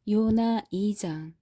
요나 2장.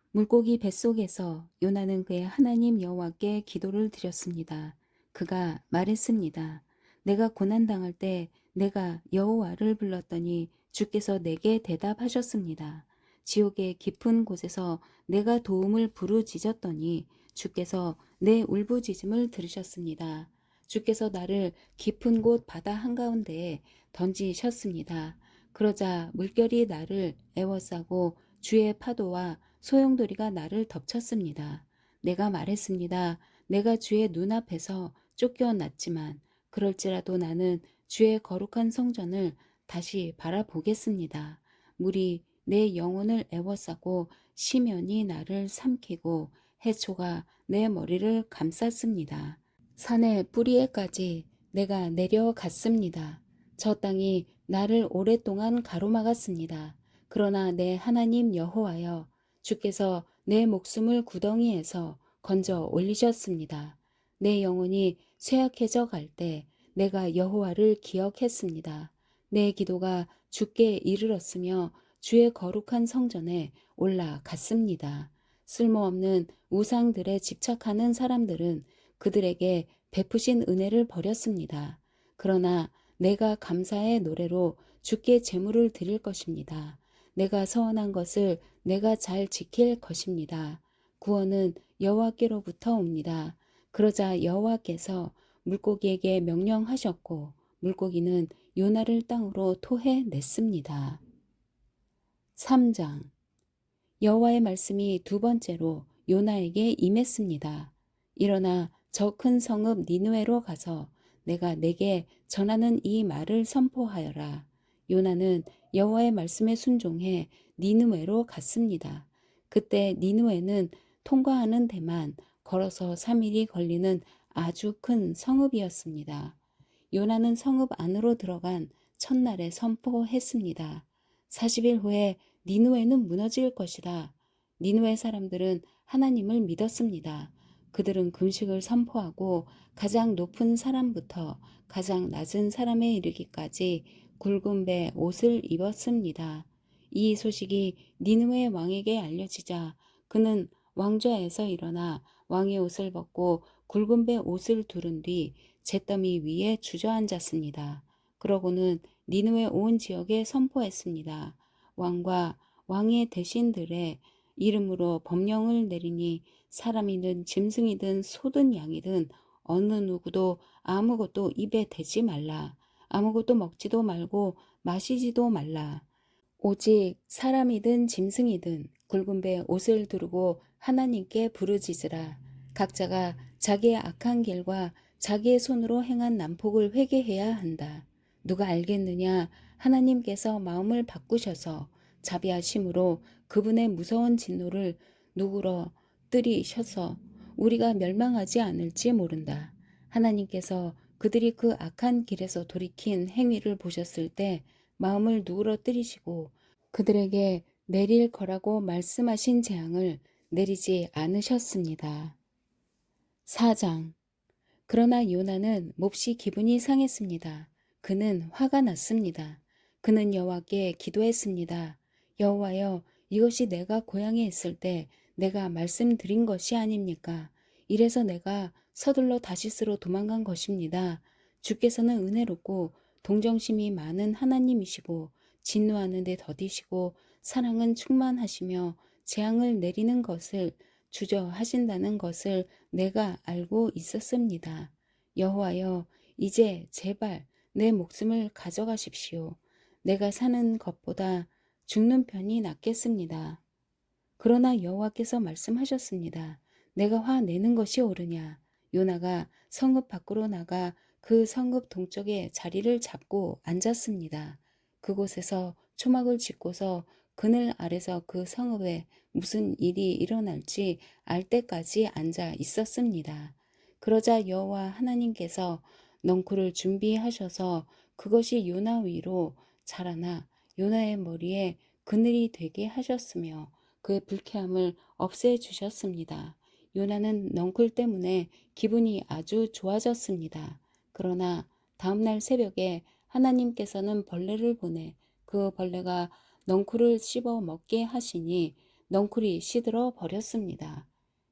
물고기 뱃속에서 요나는 그의 하나님 여호와께 기도를 드렸습니다. 그가 말했습니다. 내가 고난당할 때 내가 여호와를 불렀더니 주께서 내게 대답하셨습니다. 지옥의 깊은 곳에서 내가 도움을 부르짖었더니 주께서 내 울부짖음을 들으셨습니다. 주께서 나를 깊은 곳 바다 한가운데에 던지셨습니다. 그러자 물결이 나를 에워싸고 주의 파도와 소용돌이가 나를 덮쳤습니다. 내가 말했습니다. 내가 주의 눈앞에서 쫓겨났지만 그럴지라도 나는 주의 거룩한 성전을 다시 바라보겠습니다. 물이 내 영혼을 에워싸고 시면이 나를 삼키고 해초가 내 머리를 감쌌습니다. 산의 뿌리에까지 내가 내려갔습니다. 저 땅이 나를 오랫동안 가로막았습니다. 그러나 내 하나님 여호와여, 주께서 내 목숨을 구덩이에서 건져 올리셨습니다. 내 영혼이 쇠약해져 갈 때 내가 여호와를 기억했습니다. 내 기도가 주께 이르렀으며 주의 거룩한 성전에 올라갔습니다. 쓸모없는 우상들에 집착하는 사람들은 그들에게 베푸신 은혜를 버렸습니다. 그러나 내가 감사의 노래로 주께 제물을 드릴 것입니다. 내가 서원한 것을 내가 잘 지킬 것입니다. 구원은 여호와께로부터 옵니다. 그러자 여호와께서 물고기에게 명령하셨고 물고기는 요나를 땅으로 토해냈습니다. 3장. 여호와의 말씀이 두 번째로 요나에게 임했습니다. 일어나 저 큰 성읍 니느웨로 가서 내가 내게 전하는 이 말을 선포하여라. 요나는 여호와의 말씀에 순종해 니느웨로 갔습니다. 그때 니느웨는 통과하는 데만 걸어서 3일이 걸리는 아주 큰 성읍이었습니다. 요나는 성읍 안으로 들어간 첫날에 선포했습니다. 40일 후에 니느웨는 무너질 것이다. 니느웨 사람들은 하나님을 믿었습니다. 그들은 금식을 선포하고 가장 높은 사람부터 가장 낮은 사람에 이르기까지 굵은 배 옷을 입었습니다. 이 소식이 니느웨 왕에게 알려지자 그는 왕좌에서 일어나 왕의 옷을 벗고 굵은 배 옷을 두른 뒤 잿더미 위에 주저앉았습니다. 그러고는 니느웨 온 지역에 선포했습니다. 왕과 왕의 대신들의 이름으로 법령을 내리니 사람이든 짐승이든 소든 양이든 어느 누구도 아무것도 입에 대지 말라. 아무것도 먹지도 말고 마시지도 말라. 오직 사람이든 짐승이든 굵은 배 옷을 두르고 하나님께 부르짖으라. 각자가 자기의 악한 길과 자기의 손으로 행한 난폭을 회개해야 한다. 누가 알겠느냐? 하나님께서 마음을 바꾸셔서 자비하심으로 그분의 무서운 진노를 누구러 뜨리셔서 우리가 멸망하지 않을지 모른다. 하나님께서 그들이 그 악한 길에서 돌이킨 행위를 보셨을 때 마음을 누그러뜨리시고 그들에게 내릴 거라고 말씀하신 재앙을 내리지 않으셨습니다. 4장. 그러나 요나는 몹시 기분이 상했습니다. 그는 화가 났습니다. 그는 여호와께 기도했습니다. 여호와여, 이것이 내가 고향에 있을 때 내가 말씀드린 것이 아닙니까? 이래서 내가 서둘러 다시스로 도망간 것입니다. 주께서는 은혜롭고 동정심이 많은 하나님이시고 진노하는 데 더디시고 사랑은 충만하시며 재앙을 내리는 것을 주저하신다는 것을 내가 알고 있었습니다. 여호와여, 이제 제발 내 목숨을 가져가십시오. 내가 사는 것보다 죽는 편이 낫겠습니다. 그러나 여호와께서 말씀하셨습니다. 내가 화내는 것이 옳으냐? 요나가 성읍 밖으로 나가 그 성읍 동쪽에 자리를 잡고 앉았습니다. 그곳에서 초막을 짓고서 그늘 아래서 그 성읍에 무슨 일이 일어날지 알 때까지 앉아 있었습니다. 그러자 여호와 하나님께서 넝쿨을 준비하셔서 그것이 요나 위로 자라나 요나의 머리에 그늘이 되게 하셨으며 그의 불쾌함을 없애주셨습니다. 요나는 넝쿨 때문에 기분이 아주 좋아졌습니다. 그러나 다음날 새벽에 하나님께서는 벌레를 보내 그 벌레가 넝쿨을 씹어 먹게 하시니 넝쿨이 시들어 버렸습니다.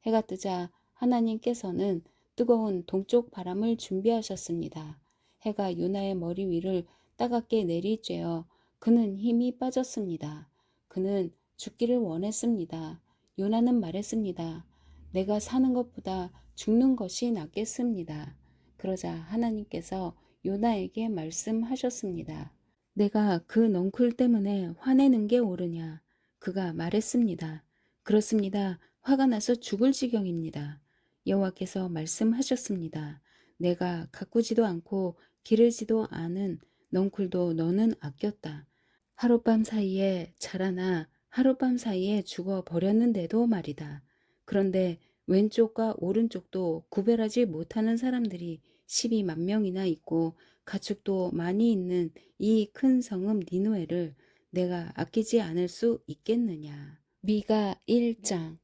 해가 뜨자 하나님께서는 뜨거운 동쪽 바람을 준비하셨습니다. 해가 요나의 머리 위를 따갑게 내리쬐어 그는 힘이 빠졌습니다. 그는 죽기를 원했습니다. 요나는 말했습니다. 내가 사는 것보다 죽는 것이 낫겠습니다. 그러자 하나님께서 요나에게 말씀하셨습니다. 내가 그 넝쿨 때문에 화내는 게 옳으냐? 그가 말했습니다. 그렇습니다. 화가 나서 죽을 지경입니다. 여호와께서 말씀하셨습니다. 내가 가꾸지도 않고 기르지도 않은 넝쿨도 너는 아꼈다. 하룻밤 사이에 자라나 하룻밤 사이에 죽어 버렸는데도 말이다. 그런데 왼쪽과 오른쪽도 구별하지 못하는 사람들이 12만 명이나 있고 가축도 많이 있는 이 큰 성읍 니누에를 내가 아끼지 않을 수 있겠느냐. 미가 1장.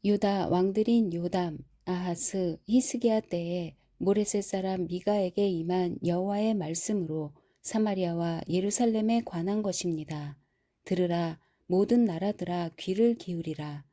유다 왕들인 요담, 아하스, 히스기야 때에 모레셋 사람 미가에게 임한 여호와의 말씀으로 사마리아와 예루살렘에 관한 것입니다. 들으라, 모든 나라들아 귀를 기울이라.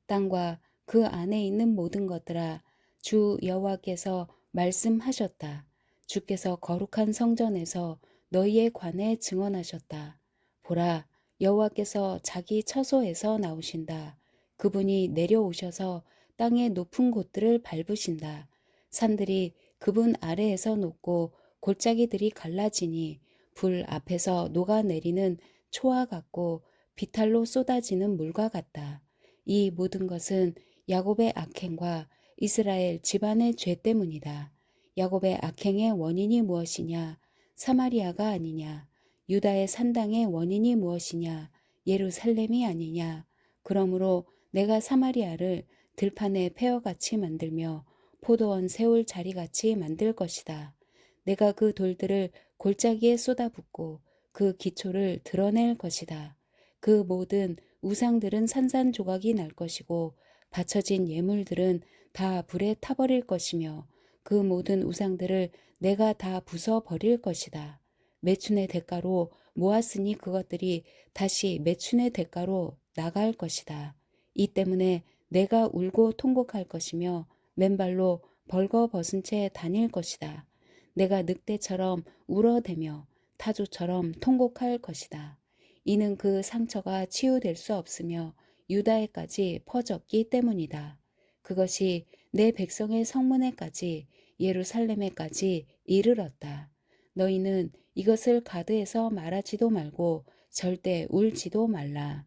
땅과 그 안에 있는 모든 것들아, 주 여호와께서 말씀하셨다. 주께서 거룩한 성전에서 너희에 관해 증언하셨다. 보라, 여호와께서 자기 처소에서 나오신다. 그분이 내려오셔서 땅의 높은 곳들을 밟으신다. 산들이 그분 아래에서 녹고 골짜기들이 갈라지니 불 앞에서 녹아내리는 초와 같고 비탈로 쏟아지는 물과 같다. 이 모든 것은 야곱의 악행과 이스라엘 집안의 죄 때문이다. 야곱의 악행의 원인이 무엇이냐? 사마리아가 아니냐? 유다의 산당의 원인이 무엇이냐? 예루살렘이 아니냐? 그러므로 내가 사마리아를 들판의 폐허같이 만들며 포도원 세울 자리같이 만들 것이다. 내가 그 돌들을 골짜기에 쏟아붓고 그 기초를 드러낼 것이다. 그 모든 우상들은 산산조각이 날 것이고 바쳐진 예물들은 다 불에 타버릴 것이며 그 모든 우상들을 내가 다 부숴버릴 것이다. 매춘의 대가로 모았으니 그것들이 다시 매춘의 대가로 나갈 것이다. 이 때문에 내가 울고 통곡할 것이며 맨발로 벌거벗은 채 다닐 것이다. 내가 늑대처럼 울어대며 타조처럼 통곡할 것이다. 이는 그 상처가 치유될 수 없으며 유다에까지 퍼졌기 때문이다. 그것이 내 백성의 성문에까지 예루살렘에까지 이르렀다. 너희는 이것을 가드에서 말하지도 말고 절대 울지도 말라.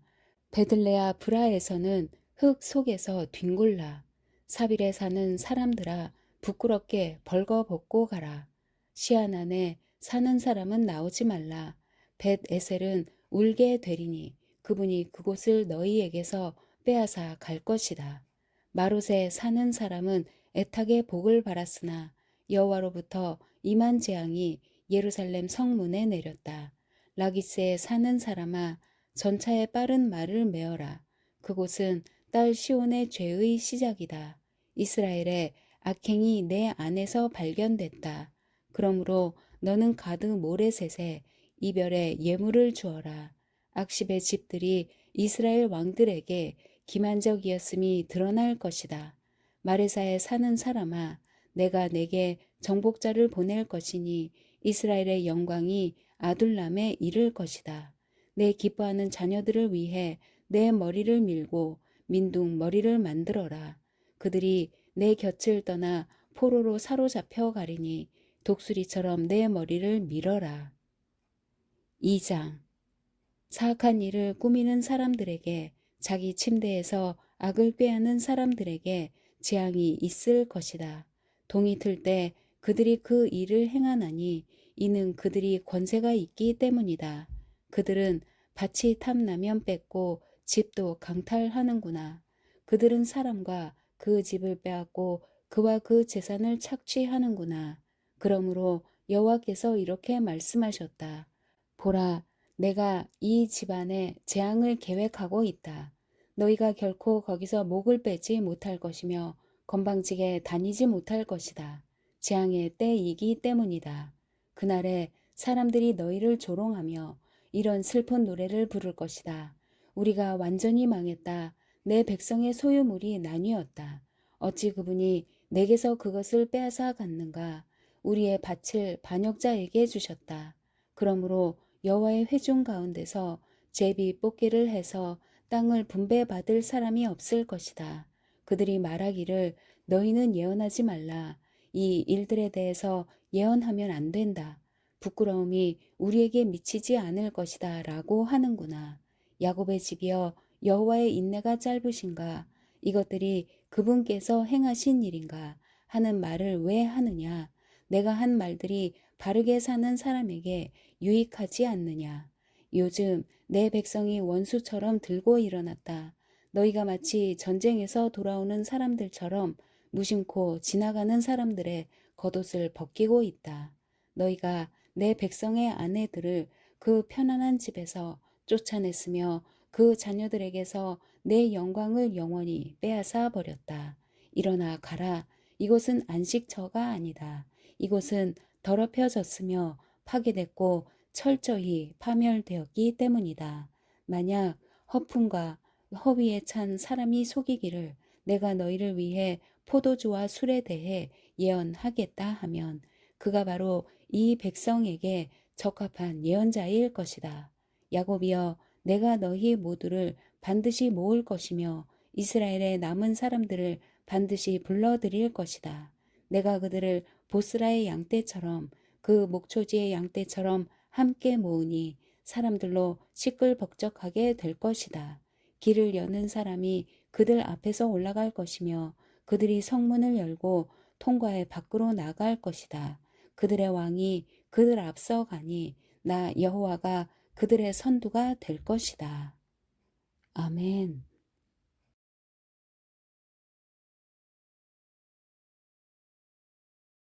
베들레아 브라에서는 흙 속에서 뒹굴라. 사빌에 사는 사람들아 부끄럽게 벌거벗고 가라. 시아난에 사는 사람은 나오지 말라. 벳 에셀은 울게 되리니 그분이 그곳을 너희에게서 빼앗아 갈 것이다. 마롯에 사는 사람은 애타게 복을 받았으나 여호와로부터 임한 재앙이 예루살렘 성문에 내렸다. 라기스에 사는 사람아 전차에 빠른 말을 메어라. 그곳은 딸 시온의 죄의 시작이다. 이스라엘의 악행이 내 안에서 발견됐다. 그러므로 너는 가드 모레셋에 이별의 예물을 주어라. 악십의 집들이 이스라엘 왕들에게 기만적이었음이 드러날 것이다. 마레사에 사는 사람아, 내가 내게 정복자를 보낼 것이니 이스라엘의 영광이 아둘람에 이를 것이다. 내 기뻐하는 자녀들을 위해 내 머리를 밀고 민둥 머리를 만들어라. 그들이 내 곁을 떠나 포로로 사로잡혀 가리니 독수리처럼 내 머리를 밀어라. 2장. 사악한 일을 꾸미는 사람들에게, 자기 침대에서 악을 꾀하는 사람들에게 재앙이 있을 것이다. 동이 틀 때 그들이 그 일을 행하나니 이는 그들이 권세가 있기 때문이다. 그들은 밭이 탐나면 뺏고 집도 강탈하는구나. 그들은 사람과 그 집을 빼앗고 그와 그 재산을 착취하는구나. 그러므로 여호와께서 이렇게 말씀하셨다. 보라, 내가 이 집안에 재앙을 계획하고 있다. 너희가 결코 거기서 목을 빼지 못할 것이며 건방지게 다니지 못할 것이다. 재앙의 때이기 때문이다. 그날에 사람들이 너희를 조롱하며 이런 슬픈 노래를 부를 것이다. 우리가 완전히 망했다. 내 백성의 소유물이 나뉘었다. 어찌 그분이 내게서 그것을 빼앗아 갔는가. 우리의 밭을 반역자에게 주셨다. 그러므로 여호와의 회중 가운데서 제비 뽑기를 해서 땅을 분배받을 사람이 없을 것이다. 그들이 말하기를 너희는 예언하지 말라. 이 일들에 대해서 예언하면 안 된다. 부끄러움이 우리에게 미치지 않을 것이다 라고 하는구나. 야곱의 집이여 여호와의 인내가 짧으신가? 이것들이 그분께서 행하신 일인가? 하는 말을 왜 하느냐? 내가 한 말들이 바르게 사는 사람에게 유익하지 않느냐? 요즘 내 백성이 원수처럼 들고 일어났다. 너희가 마치 전쟁에서 돌아오는 사람들처럼 무심코 지나가는 사람들의 겉옷을 벗기고 있다. 너희가 내 백성의 아내들을 그 편안한 집에서 쫓아냈으며 그 자녀들에게서 내 영광을 영원히 빼앗아 버렸다. 일어나 가라. 이곳은 안식처가 아니다. 이곳은 더럽혀졌으며 파괴됐고 철저히 파멸되었기 때문이다. 만약 허풍과 허위에 찬 사람이 속이기를 내가 너희를 위해 포도주와 술에 대해 예언하겠다 하면 그가 바로 이 백성에게 적합한 예언자일 것이다. 야곱이여 내가 너희 모두를 반드시 모을 것이며 이스라엘의 남은 사람들을 반드시 불러들일 것이다. 내가 그들을 보스라의 양떼처럼 그 목초지의 양떼처럼 함께 모으니 사람들로 시끌벅적하게 될 것이다. 길을 여는 사람이 그들 앞에서 올라갈 것이며 그들이 성문을 열고 통과해 밖으로 나갈 것이다. 그들의 왕이 그들 앞서 가니 나 여호와가 그들의 선두가 될 것이다. 아멘.